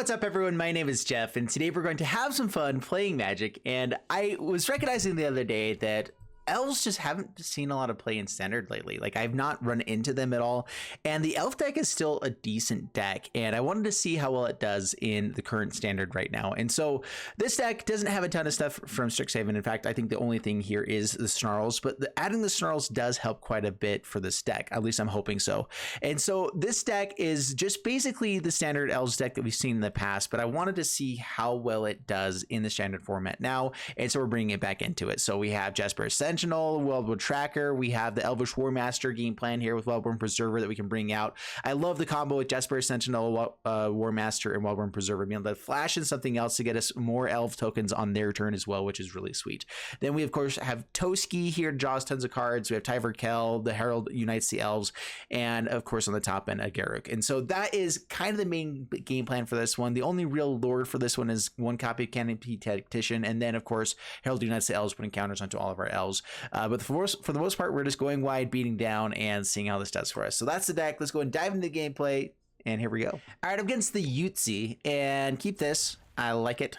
what's up everyone? My name is Jeff, and today we're going to have some fun playing Magic. And I was recognizing the other day that Elves just haven't seen a lot of play in Standard lately. Like, I've not run into them at all. And the Elf deck is still a decent deck, and I wanted to see how well it does in the current Standard right now. And so this deck doesn't have a ton of stuff from Strixhaven. In fact, I think the only thing here is the Snarls, but adding the Snarls does help quite a bit for this deck. At least I'm hoping so. And so this deck is just basically the standard Elves deck that we've seen in the past, but I wanted to see how well it does in the Standard format now. And so we're bringing it back into it. So we have Jaspera Sentinel, Wildwood Tracker. We have the Elvish Warmaster game plan here with Wildborn Preserver that we can bring out. I love the combo with Jaspera Sentinel, Warmaster, and Wildborn Preserver being able to flash in something else to get us more Elf tokens on their turn as well, which is really sweet. Then we, of course, have Toski here to draw us tons of cards. We have Tyvar Kell, the Harald unites the Elves, and, of course, on the top end, a Garruk. And so that is kind of the main game plan for this one. The only real lore for this one is one copy of Canopy Tactician, and then, of course, Harald unites the Elves, putting counters onto all of our Elves. But for the most part, we're just going wide, beating down, and seeing how this does for us. So that's the deck. Let's go and dive into the gameplay, and here we go. All right, I'm against the Yutzi, and keep this. I like it.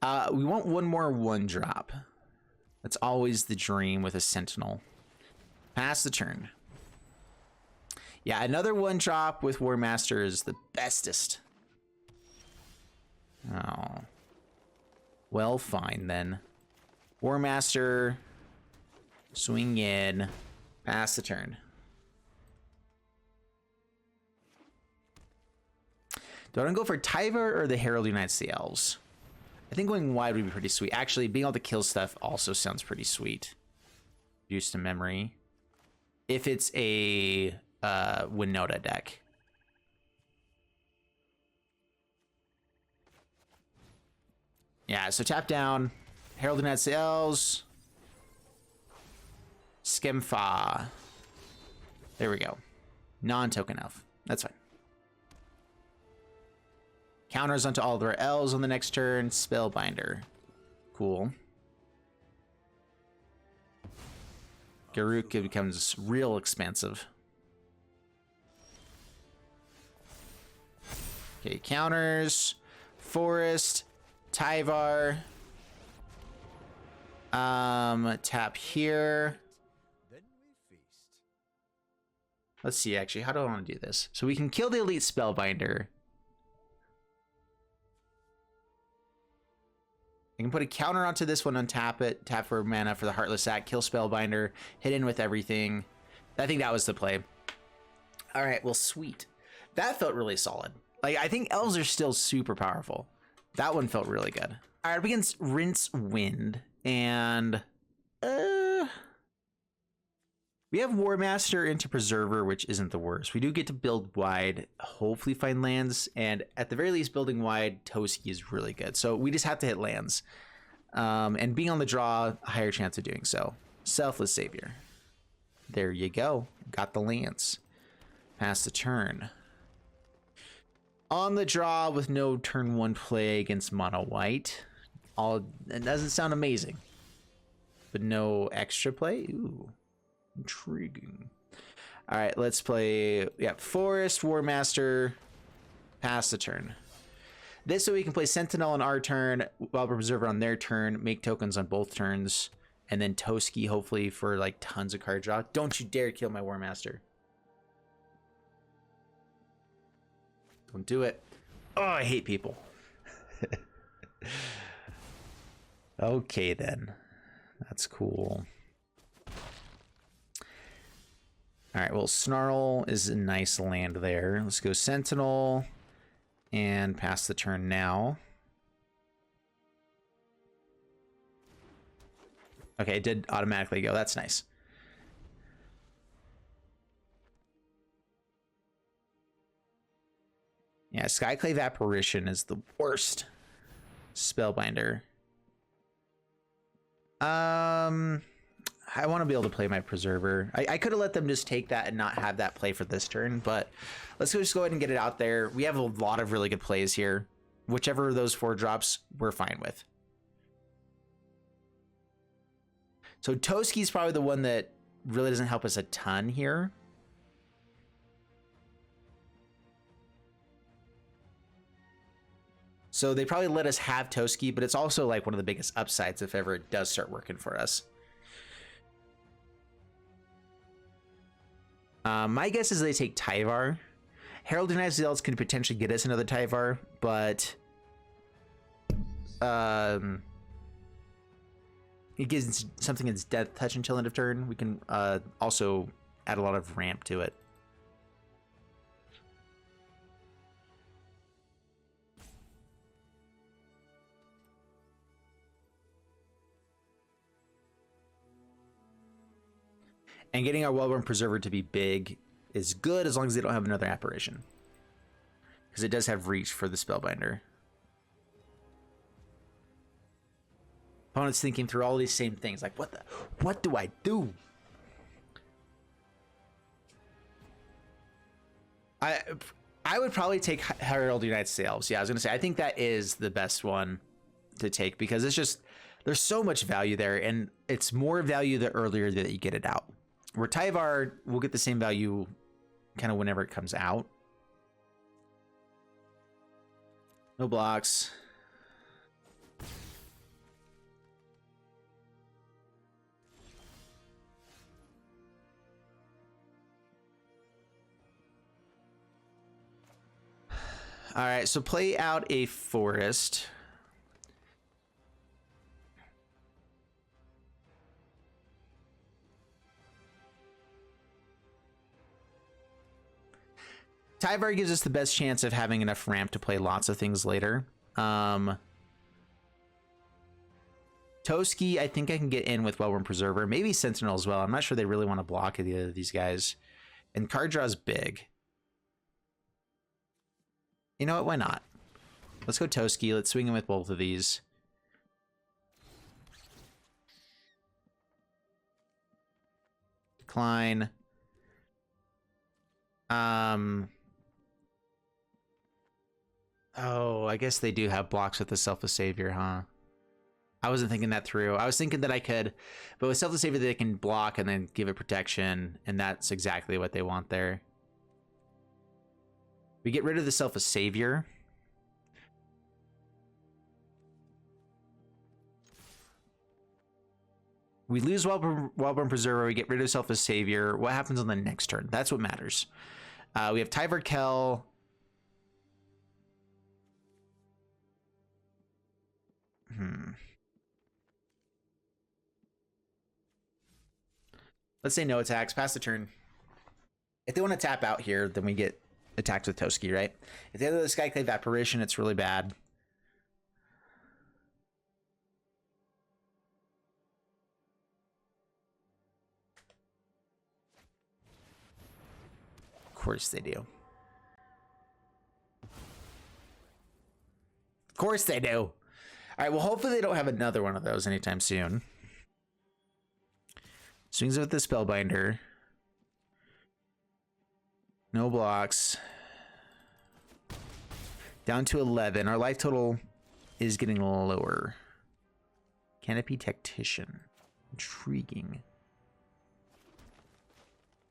We want one more 1-drop. That's always the dream with a Sentinel. Pass the turn. Yeah, another 1-drop with Warmaster is the bestest. Oh. Well, fine then. Warmaster... swing in, pass the turn. Do I want to go for Tyvar or the Harald unites the Elves? I think going wide would be pretty sweet. Actually, being able to kill stuff also sounds pretty sweet. Use to memory. If it's a Winota deck. Yeah, so tap down. Harald unites the Elves. Skemfar. There we go. Non-token elf. That's fine. Counters onto all of our elves on the next turn. Spellbinder. Cool. Garruk becomes real expansive. Okay, counters. Forest. Tyvar. Tap here. Let's see, actually, how do I want to do this? So we can kill the Elite Spellbinder. I can put a counter onto this one, untap it, tap for mana for the Heartless Act, kill Spellbinder, hit in with everything. I think that was the play. All right, well, sweet. That felt really solid. Like, I think Elves are still super powerful. That one felt really good. All right, we can rinse Wind, and... we have Warmaster into Preserver, which isn't the worst. We do get to build wide, hopefully find lands, and at the very least, building wide, Toski is really good. So we just have to hit lands. And being on the draw, a higher chance of doing so. Selfless Savior. There you go. Got the lands. Pass the turn. On the draw with no turn 1 play against mono white. It doesn't sound amazing. But no extra play? Ooh. Intriguing. All right, let's play. Yeah, Forest, Warmaster, pass the turn. This way we can play Sentinel on our turn, Wildborn Preserver on their turn, make tokens on both turns, and then Toski hopefully for like tons of card draw. Don't you dare kill my Warmaster. Don't do it. Oh, I hate people. Okay then. That's cool. All right, well, Snarl is a nice land there. Let's go Sentinel and pass the turn now. Okay, it did automatically go. That's nice. Yeah, Skyclave Apparition is the worst Spellbinder. I want to be able to play my Preserver. I could have let them just take that and not have that play for this turn, but let's just go ahead and get it out there. We have a lot of really good plays here. Whichever of those 4 drops, we're fine with. So Toski's probably the one that really doesn't help us a ton here. So they probably let us have Toski, but it's also like one of the biggest upsides if ever it does start working for us. My guess is they take Tyvar. Harald and Elves can potentially get us another Tyvar, but it gives something its death touch until end of turn. We can also add a lot of ramp to it. And getting our Wildborn Preserver to be big is good as long as they don't have another apparition. Because it does have reach for the Spellbinder. Opponent's thinking through all these same things. Like, what do I do? I would probably take Harald Unites Elves. Yeah, I was going to say, I think that is the best one to take. Because it's just, there's so much value there. And it's more value the earlier that you get it out. Where Tyvar will get the same value kind of whenever it comes out. No blocks. All right, so play out a forest. Tyvar gives us the best chance of having enough ramp to play lots of things later. Toski, I think I can get in with Wildborn Preserver. Maybe Sentinel as well. I'm not sure they really want to block either of these guys. And card draw's big. You know what? Why not? Let's go Toski. Let's swing in with both of these. Decline. Oh, I guess they do have blocks with the Selfless Savior, huh? I wasn't thinking that through. I was thinking that I could, but with Selfless Savior they can block and then give it protection, and that's exactly what they want there. We get rid of the Selfless Savior. We lose Wildborn Preserver, we get rid of Selfless Savior. What happens on the next turn? That's what matters. We have Tyvar Kell. Let's say no attacks. Pass the turn. If they want to tap out here, then we get attacked with Toski, right? If they have the Skyclave Apparition, it's really bad. Of course they do. Of course they do. All right, well, hopefully they don't have another one of those anytime soon. Swings with the Spellbinder. No blocks. Down to 11. Our life total is getting lower. Canopy Tactician. Intriguing.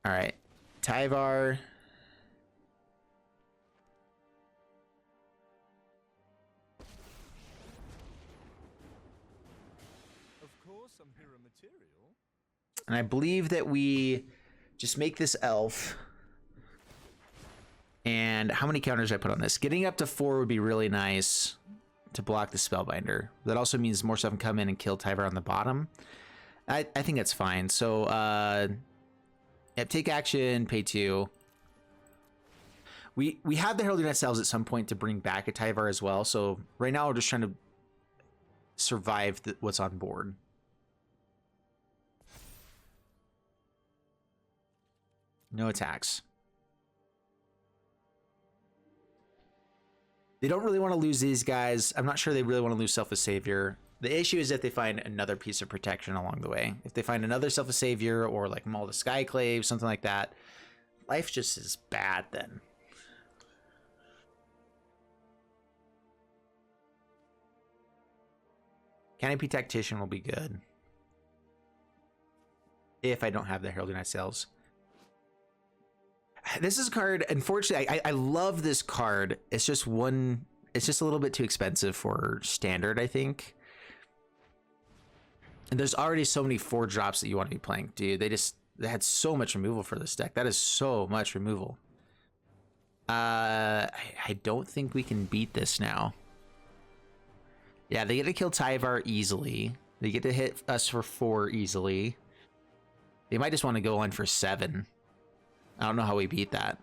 All right. Tyvar. And I believe that we just make this elf. And how many counters do I put on this? Getting up to 4 would be really nice to block the Spellbinder. That also means more stuff can come in and kill Tyvar on the bottom. I think that's fine. So, yeah, take action, pay 2. We have the Herald United Elves at some point to bring back a Tyvar as well. So right now we're just trying to survive what's on board. No attacks. They don't really want to lose these guys. I'm not sure they really want to lose Selfless Savior. The issue is if they find another piece of protection along the way. If they find another Selfless Savior or like Maul the Skyclave, something like that, life just is bad then. Canopy Tactician will be good. If I don't have the Herald United Elves. This is a card, unfortunately, I love this card. It's just one It's just a little bit too expensive for standard, I think. And there's already so many 4-drops that you want to be playing. Dude, they had so much removal for this deck. That is so much removal. I don't think we can beat this now. Yeah, they get to kill Tyvar easily. They get to hit us for 4 easily. They might just want to go on for 7. I don't know how we beat that.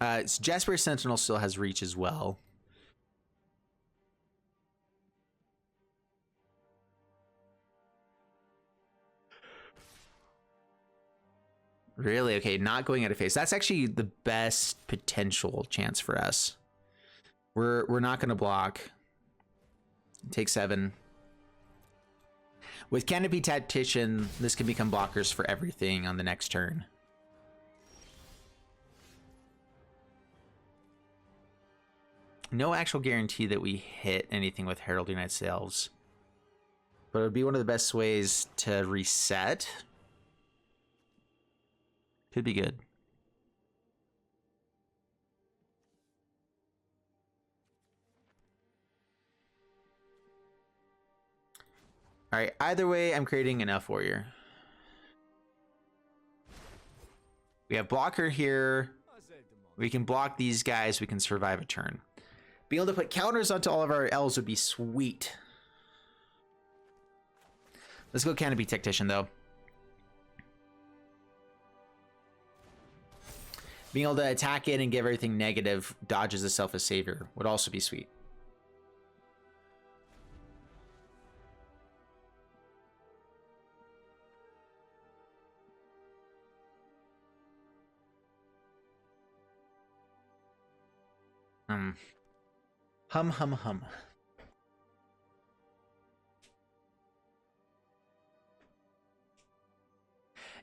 Jaspera Sentinel still has reach as well. Really? Okay, not going out of phase. That's actually the best potential chance for us. We're not going to block. Take 7. With Canopy Tactician, this can become blockers for everything on the next turn. No actual guarantee that we hit anything with Harald Unites the Elves. But it would be one of the best ways to reset. Could be good. All right, either way, I'm creating an Elf Warrior. We have blocker here. We can block these guys. We can survive a turn. Being able to put counters onto all of our elves would be sweet. Let's go Canopy Tactician, though. Being able to attack it and give everything negative, dodges the Self as Savior, would also be sweet. Hum, hum, hum.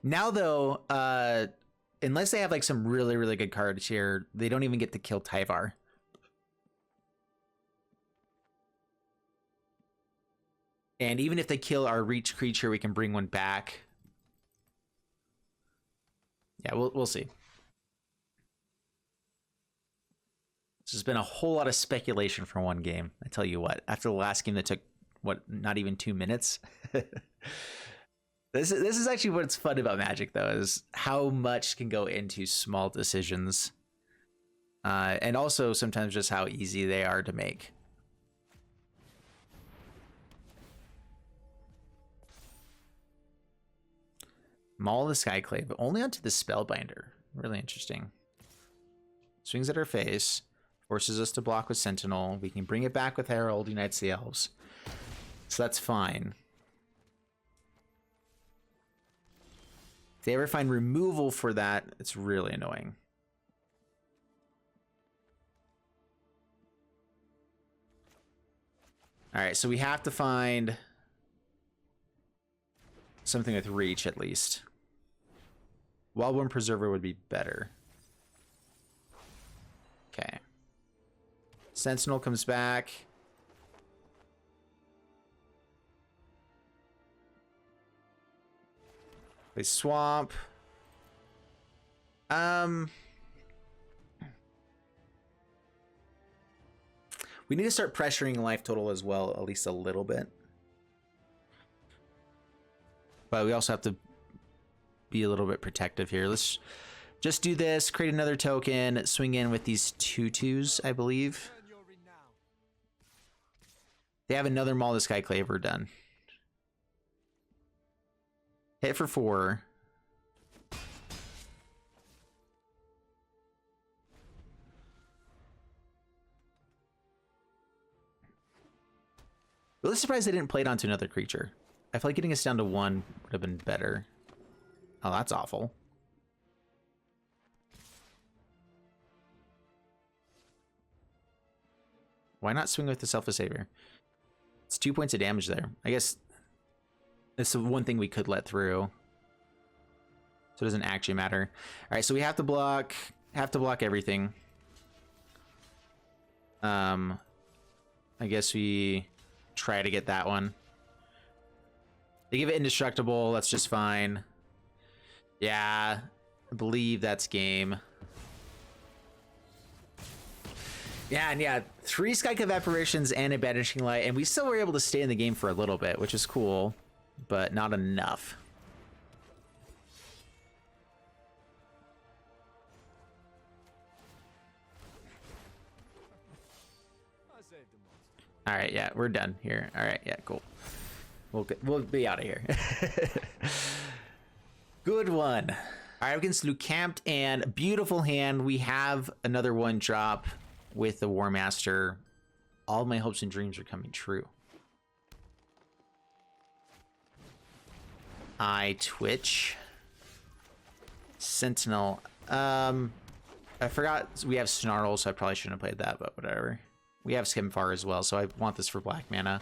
Now, though, unless they have like some really, really good cards here, they don't even get to kill Tyvar. And even if they kill our reach creature, we can bring one back. Yeah, we'll see. This has been a whole lot of speculation for one game. I tell you what, after the last game that took, what, not even 2 minutes? This is actually what's fun about Magic, though, is how much can go into small decisions. And also sometimes just how easy they are to make. Maul the Skyclave, but only onto the Spellbinder. Really interesting. Swings at our face. Forces us to block with Sentinel. We can bring it back with Harald, Unites the Elves. So that's fine. If they ever find removal for that, it's really annoying. Alright, so we have to find something with reach, at least. Wildborn Preserver would be better. Okay. Sentinel comes back. They swamp. We need to start pressuring life total as well, at least a little bit. But we also have to be a little bit protective here. Let's just do this, create another token, swing in with these 2/2s, I believe. They have another Maul the Skyclave, we're done. Hit for 4. Really surprised they didn't play it onto another creature. I feel like getting us down to 1 would have been better. Oh, that's awful. Why not swing with the Self as Savior? It's 2 points of damage there. I guess it's the one thing we could let through. So it doesn't actually matter. All right, so we have to block everything. I guess we try to get that one. They give it indestructible, that's just fine. Yeah, I believe that's game. Yeah, and yeah, 3 Sky Evaporations and a Banishing Light, and we still were able to stay in the game for a little bit, which is cool, but not enough. All right, yeah, we're done here. All right, yeah, cool. We'll be out of here. Good one. All right, against Lucamped and beautiful hand. We have another 1-drop with the Warmaster. All my hopes and dreams are coming true. I Twitch. Sentinel. I forgot we have Snarl, so I probably shouldn't have played that, but whatever. We have Skemfar as well, so I want this for black mana.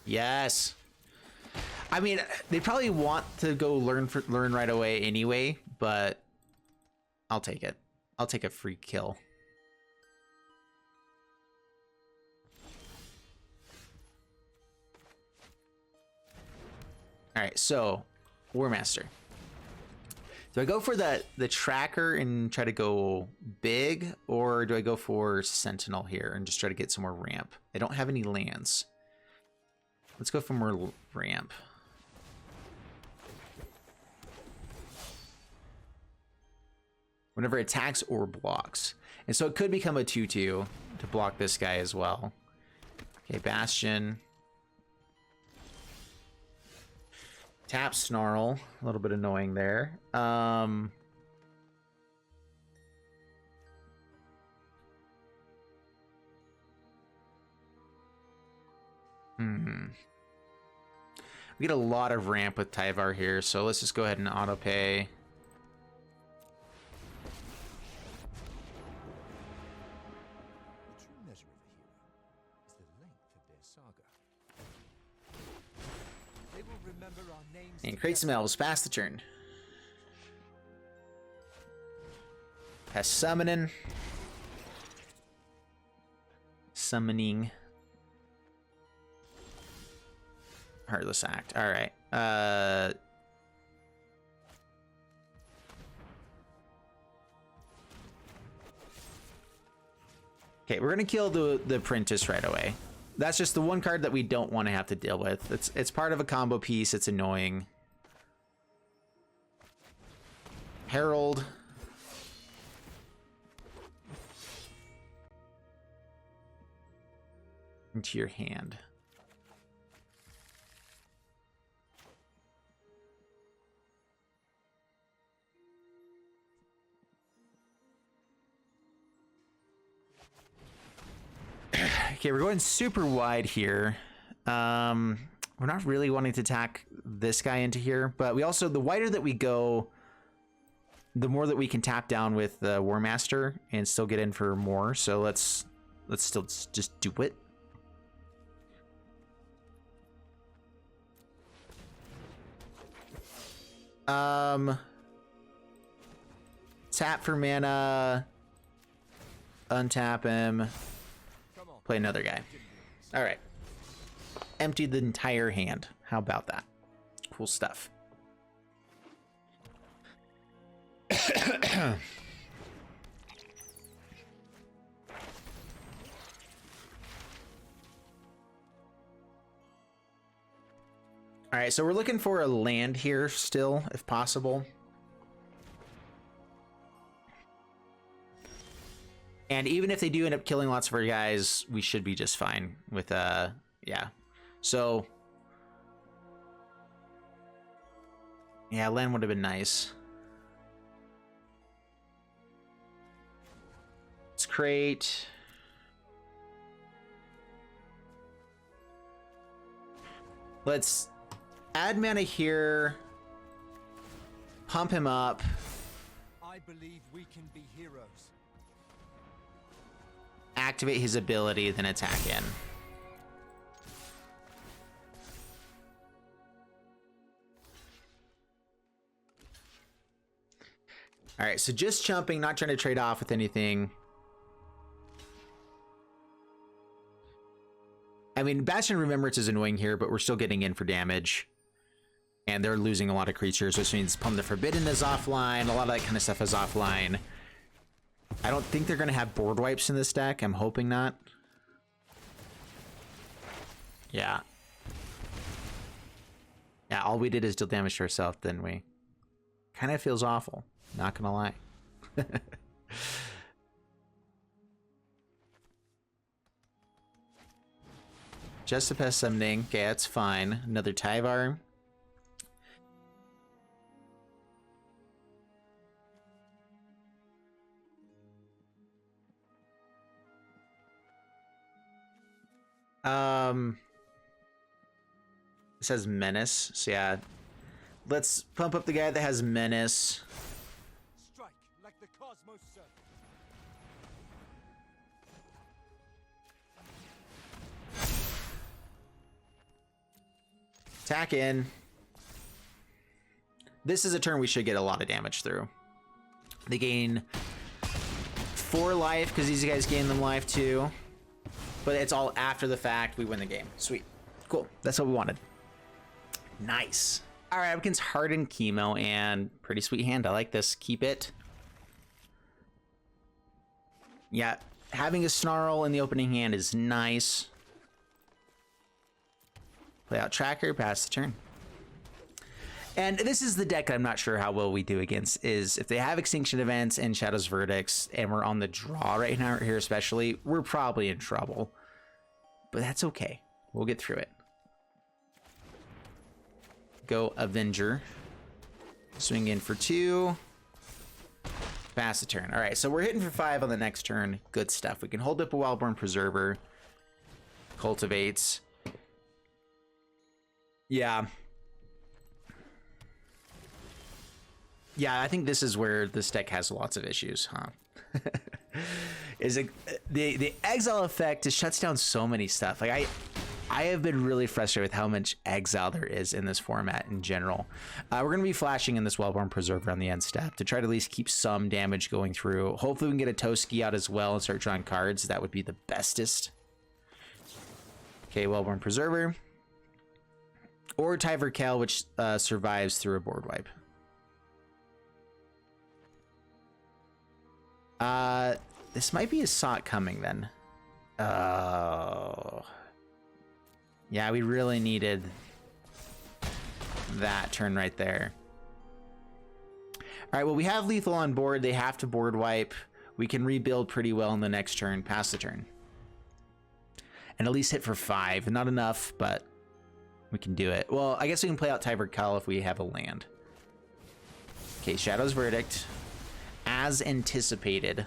Yes. I mean, they probably want to go learn right away anyway, but I'll take it. I'll take a free kill. All right, so Warmaster. Do I go for the tracker and try to go big, or do I go for Sentinel here and just try to get some more ramp? I don't have any lands. Let's go for more ramp. Whenever it attacks or blocks. And so it could become a 2/2 to block this guy as well. Okay, Bastion. Tap Snarl, a little bit annoying there. We get a lot of ramp with Tyvar here, so let's just go ahead and auto pay. And create some elves. Pass the turn. Pass summoning. Summoning. Heartless Act. All right. Okay, we're gonna kill the Apprentice right away. That's just the one card that we don't want to have to deal with. It's part of a combo piece. It's annoying. Harald. Into your hand. Okay, we're going super wide here. We're not really wanting to attack this guy into here, but we also, the wider that we go, the more that we can tap down with the Warmaster and still get in for more. So let's still just do it. Tap for mana, untap him, play another guy. All right. Empty the entire hand. How about that? Cool stuff. All right, so we're looking for a land here still, if possible. And even if they do end up killing lots of our guys, we should be just fine with, yeah. So, yeah, land would have been nice. Let's create. Let's add mana here. Pump him up. I believe we can be heroes. Activate his ability, then attack in. All right, so just jumping, not trying to trade off with anything. I mean, Bastion Remembrance is annoying here, but we're still getting in for damage. And they're losing a lot of creatures, which means Plum the Forbidden is offline. A lot of that kind of stuff is offline. I don't think they're going to have board wipes in this deck. I'm hoping not. Yeah. Yeah, all we did is deal damage to ourselves, didn't we? Kind of feels awful. Not going to lie. Jaspera Summoning. Okay, that's fine. Another Tyvar. It says Menace, so yeah. Let's pump up the guy that has Menace. Strike like the cosmos serpent. Attack in. This is a turn we should get a lot of damage through. They gain 4 life because these guys gain them life too. But it's all after the fact. We win the game. Sweet. Cool. That's what we wanted. Nice. All right, up against Hardened Chemo, and pretty sweet hand. I like this. Keep it. Yeah, having a Snarl in the opening hand is nice. Play out Tracker, pass the turn. And this is the deck I'm not sure how well we do against, is if they have Extinction Events and Shadow's Verdicts, and we're on the draw right now here especially, we're probably in trouble. But that's okay. We'll get through it. Go Avenger. Swing in for 2. Pass the turn. All right, so we're hitting for 5 on the next turn. Good stuff. We can hold up a Wildborn Preserver. Cultivates. Yeah. Yeah, I think this is where this deck has lots of issues, huh? Is it the exile effect just shuts down so many stuff. Like I have been really frustrated with how much exile there is in this format in general. We're going to be flashing in this Wildborn Preserver on the end step to try to at least keep some damage going through. Hopefully we can get a Toski out as well and start drawing cards. That would be the bestest. Okay, Wildborn Preserver. Or Tyvar Kell, which survives through a board wipe. This might be a Sot coming then. Oh. Yeah, we really needed that turn right there. All right, well, we have lethal on board. They have to board wipe. We can rebuild pretty well in the next turn, pass the turn. And at least hit for 5. Not enough, but we can do it. Well, I guess we can play out Tyvar Kell if we have a land. Okay, Shadow's Verdict. As anticipated.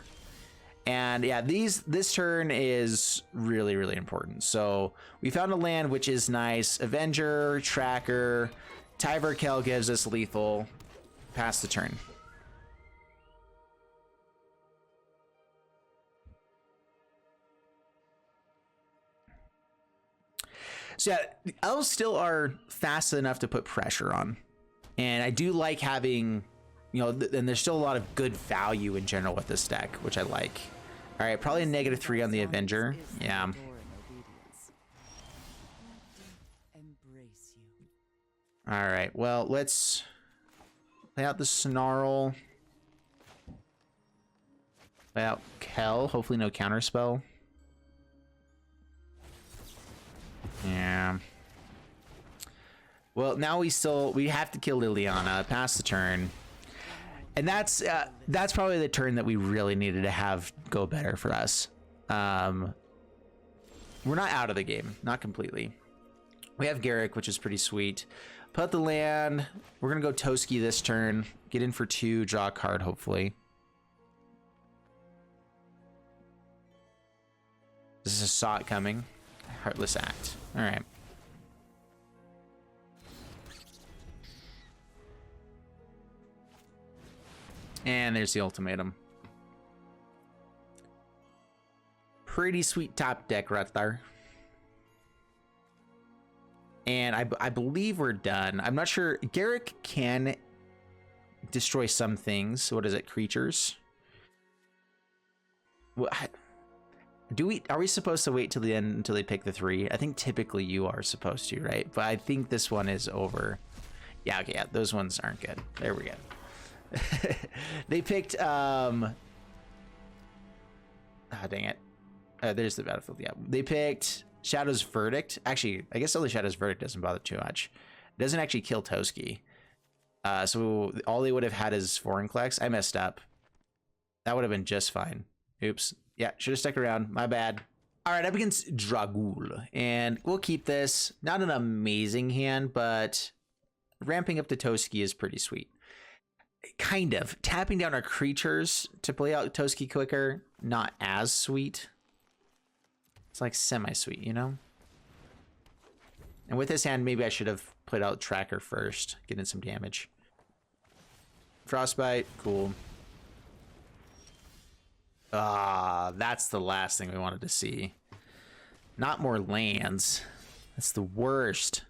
And yeah, this turn is really, really important. So we found a land, which is nice. Avenger, Tracker, Tyvar Kell gives us lethal. Pass the turn. So yeah, Elves still are fast enough to put pressure on. And I do like having, you know, and there's still a lot of good value in general with this deck, which I like. All right, probably a -3 on the Avenger. Yeah. All right, well, let's play out the Snarl. Play out Kell. Hopefully no counterspell. Yeah. Well, now we have to kill Liliana, pass the turn. And that's probably the turn that we really needed to have go better for us. We're not out of the game, not completely. We have Garruk, which is pretty sweet. Put the land. We're gonna go Toski this turn. Get in for 2, draw a card, hopefully. This is a Sot coming. Heartless Act. All right. And there's the ultimatum. Pretty sweet top deck right there. And I believe we're done. I'm not sure. Garruk can destroy some things. What is it? Creatures? What? Are we supposed to wait till the end until they pick the 3? I think typically you are supposed to, right? But I think this one is over. Yeah, okay, yeah, those ones aren't good. There we go. They picked, ah, dang it. There's the battlefield, yeah. They picked Shadow's Verdict. Actually, I guess only Shadow's Verdict doesn't bother too much. It doesn't actually kill Toski. So all they would have had is Vorinclex. I messed up. That would have been just fine. Oops. Yeah, should have stuck around. My bad. All right, up against Dragul. And we'll keep this. Not an amazing hand, but ramping up to Toski is pretty sweet. Kind of. Tapping down our creatures to play out Toski quicker, not as sweet. It's like semi-sweet, you know? And with this hand, maybe I should have put out Tracker first, get in some damage. Frostbite, cool. Ah, that's the last thing we wanted to see. Not more lands. That's the worst.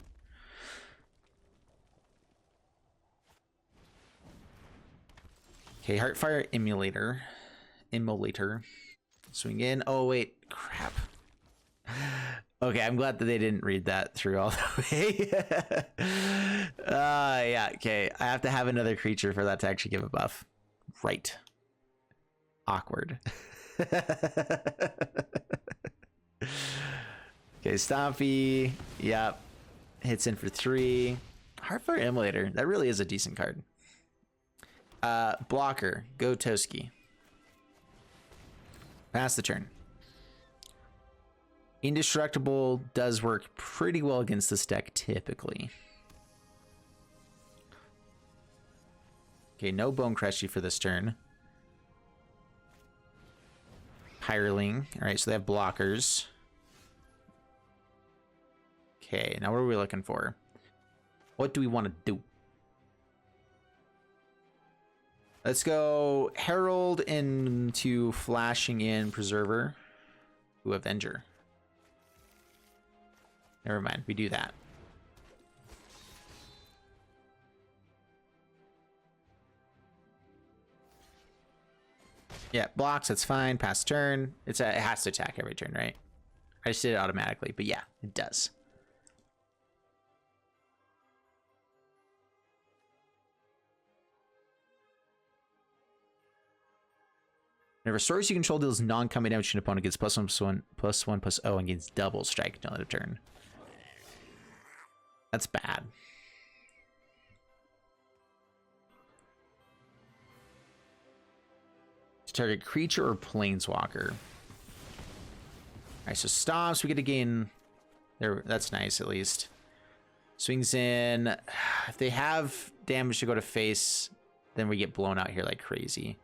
Okay, Heartfire Immolator. Swing in. Oh, wait. Crap. Okay, I'm glad that they didn't read that through all the way. Yeah, okay. I have to have another creature for that to actually give a buff. Right. Awkward. Okay, Stompy. Yep. Hits in for 3. Heartfire Immolator. That really is a decent card. Blocker. Go Toski. Pass the turn. Indestructible does work pretty well against this deck typically. Okay, no Bone Crushy for this turn. Hireling. Alright, so they have blockers. Okay, now what are we looking for? What do we want to do? Let's go Harald into flashing in Preserver. Ooh, Avenger. Never mind, we do that. Yeah, blocks, that's fine. Pass turn. It has to attack every turn, right? I just did it automatically, but yeah, it does. Whenever source you control deals non-combat damage to an opponent, gets +1/+1/+0 and gains double strike until end of turn. That's bad. To target creature or planeswalker. Alright, so stops. We get to gain there. That's nice, at least. Swings in. If they have damage to go to face, then we get blown out here like crazy.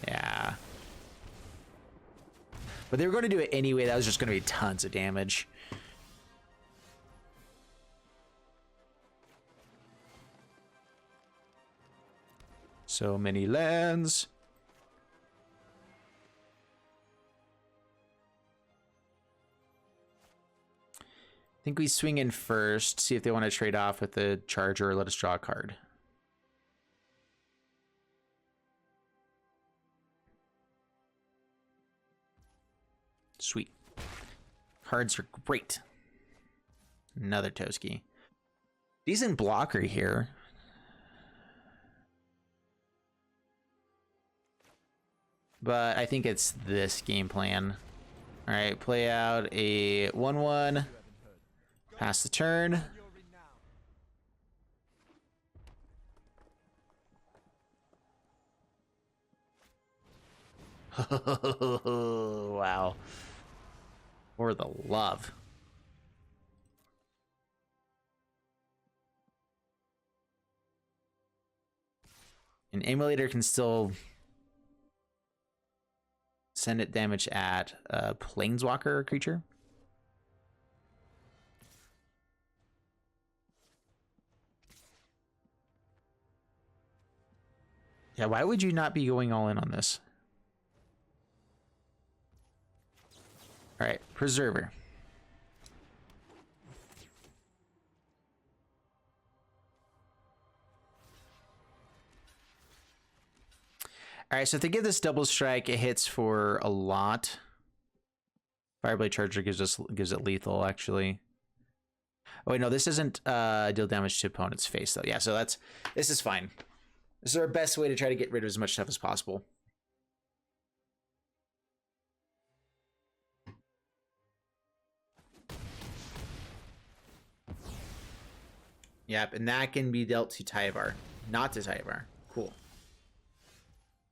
Yeah. But they were going to do it anyway. That was just going to be tons of damage. So many lands. I think we swing in first, see if they want to trade off with the charger or let us draw a card. Sweet. Cards are great. Another Toski. Decent blocker here. But I think it's this game plan. All right, play out a 1/1. Pass the turn. Wow. For the love. An emulator can still send it damage at a planeswalker creature. Yeah, why would you not be going all in on this? All right, Preserver. All right, so if they give this double strike, it hits for a lot. Fireblade Charger gives it lethal, actually. Oh wait, no, this isn't deal damage to opponent's face though. Yeah, so this is fine. This is our best way to try to get rid of as much stuff as possible. Yep, and that can be dealt to Tyvar, not to Tyvar. Cool.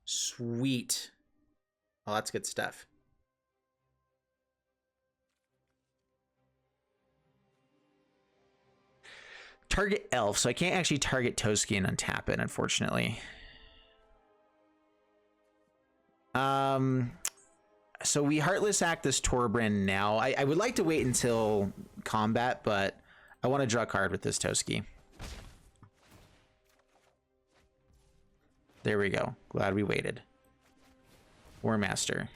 Sweet. Oh, that's good stuff. Target Elf, so I can't actually target Toski and untap it, unfortunately. So we Heartless Act this Torbrand now. I would like to wait until combat, but I want to draw a card with this Toski. There we go. Glad we waited. Warmaster.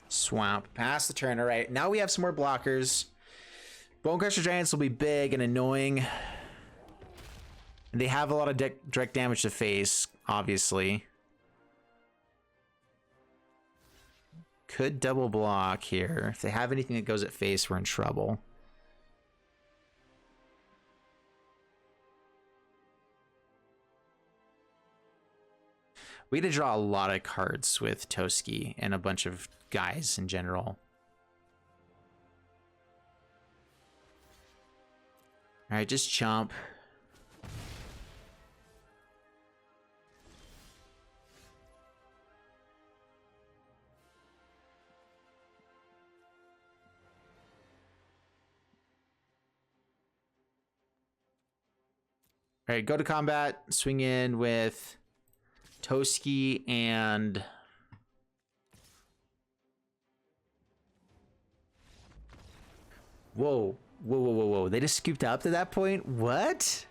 Swamp. Pass the turn. All right. Now we have some more blockers. Bonecrusher Giants will be big and annoying. They have a lot of direct damage to face, obviously. Could double block here. If they have anything that goes at face, we're in trouble. We had to draw a lot of cards with Toski and a bunch of guys in general. All right, just chomp. All right, go to combat, swing in with Toski and whoa. They just scooped up to that point? What?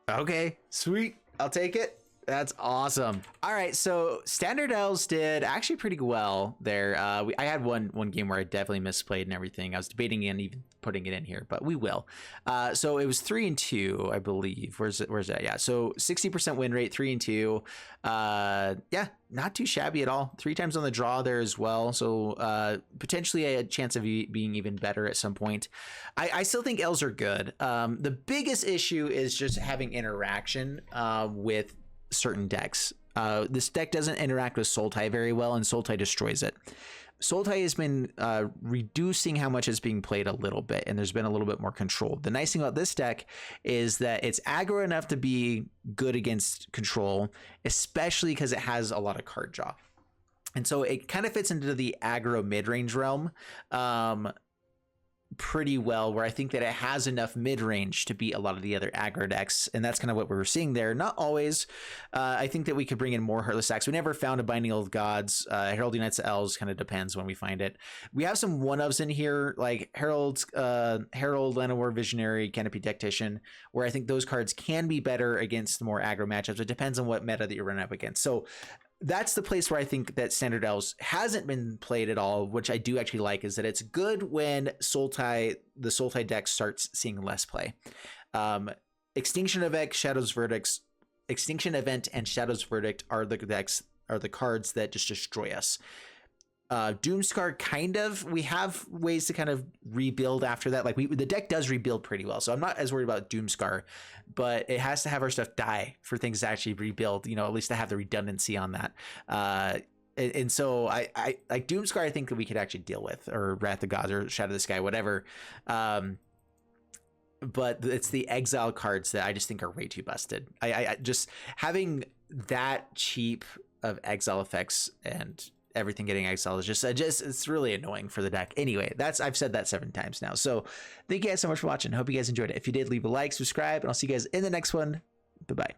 Okay, sweet. I'll take it. That's awesome. All right, so Standard Elves did actually pretty well there. I had one game where I definitely misplayed and everything. I was debating and even putting it in here, but we will. So it was 3-2, I believe. Where's that? Yeah, so 60% win rate, 3-2. Yeah, not too shabby at all. 3 times on the draw there as well. So potentially a chance of being even better at some point. I still think Elves are good. The biggest issue is just having interaction with certain decks. This deck doesn't interact with Sultai very well, and Sultai destroys it. Sultai has been reducing how much it's being played a little bit, and there's been a little bit more control. The nice thing about this deck is that it's aggro enough to be good against control, especially because it has a lot of card draw. And so it kind of fits into the aggro mid-range realm pretty well, where I think that it has enough mid-range to beat a lot of the other aggro decks, and that's kind of what we were seeing there. Not always. I think that we could bring in more Heartless Acts. We never found a Binding of Gods. Herald Unites the Elves kind of depends when we find it. We have some one-ofs in here, like Harald, Llanowar Visionary, Canopy Tactician, where I think those cards can be better against the more aggro matchups. It depends on what meta that you're running up against. So that's the place where I think that Standard Elves hasn't been played at all, which I do actually like, is that it's good when the Sultai deck starts seeing less play. Extinction Event, Extinction Event and Shadow's Verdict are the cards that just destroy us. Doomscar, kind of, we have ways to kind of rebuild after that. Like the deck does rebuild pretty well, so I'm not as worried about Doomscar, but it has to have our stuff die for things to actually rebuild, at least to have the redundancy on that. And so I like Doomscar, I think that we could actually deal with, or Wrath of Gods or Shadow of the Sky, whatever. But it's the exile cards that I just think are way too busted. I just having that cheap of exile effects and everything getting exiled is just it's really annoying for the deck. Anyway, I've said that 7 times now. So thank you guys so much for watching. Hope you guys enjoyed it. If you did, leave a like, subscribe, and I'll see you guys in the next one. Bye-bye.